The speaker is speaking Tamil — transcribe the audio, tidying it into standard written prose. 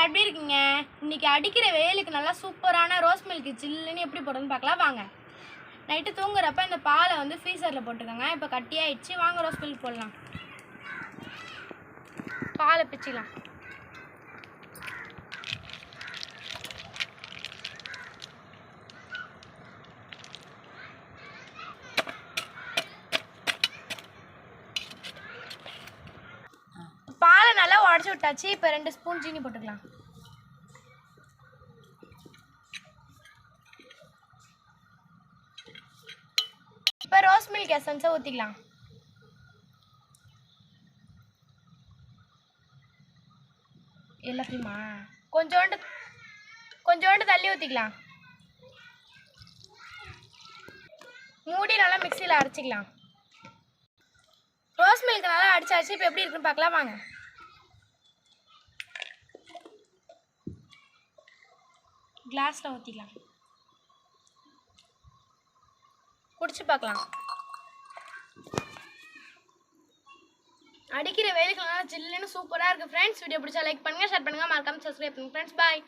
எப்படி இருக்கீங்க? இன்னைக்கு அடிக்கிற வெயிலுக்கு நல்லா சூப்பரான ரோஸ் மில்க் சில்லுன்னு எப்படி போடுறதுன்னு பார்க்கலாம் வாங்க. நைட்டு தூங்குறப்ப இந்த பாலை வந்து ஃப்ரீசரில் போட்டுக்கோங்க. இப்போ கட்டியாயிடுச்சு. வாங்க ரோஸ் மில்க் போடலாம். பாலை பிச்சிக்கலாம். பாலை நல்லா உடச்சி விட்டாச்சு. இப்போ 2 ஸ்பூன் சீனி போட்டுக்கலாம். இப்போ ரோஸ் மில்க் எசன்ஸை ஊற்றிக்கலாம். எல்லாத்தையுமா கொஞ்சோண்டு தள்ளி ஊற்றிக்கலாம். மூடி நல்லா மிக்சியில் அரைச்சிக்கலாம். ரோஸ் மில்க் நல்லா அடிச்சாச்சு. இப்போ எப்படி இருக்குன்னு பார்க்கலாம் வாங்க. கிளாஸில் ஊற்றிக்கலாம். குடிச்சு பார்க்கலாம். அடிக்கிற வெயிலுக்கு நல்லா சில்லுன்னு சூப்பராக இருக்குது ஃப்ரெண்ட்ஸ். வீடியோ பிடிச்சா லைக் பண்ணுங்கள், ஷேர் பண்ணுங்கள், மறக்காமல் சப்ஸ்கிரைப் பண்ணுங்கள் ஃப்ரெண்ட்ஸ். பாய்.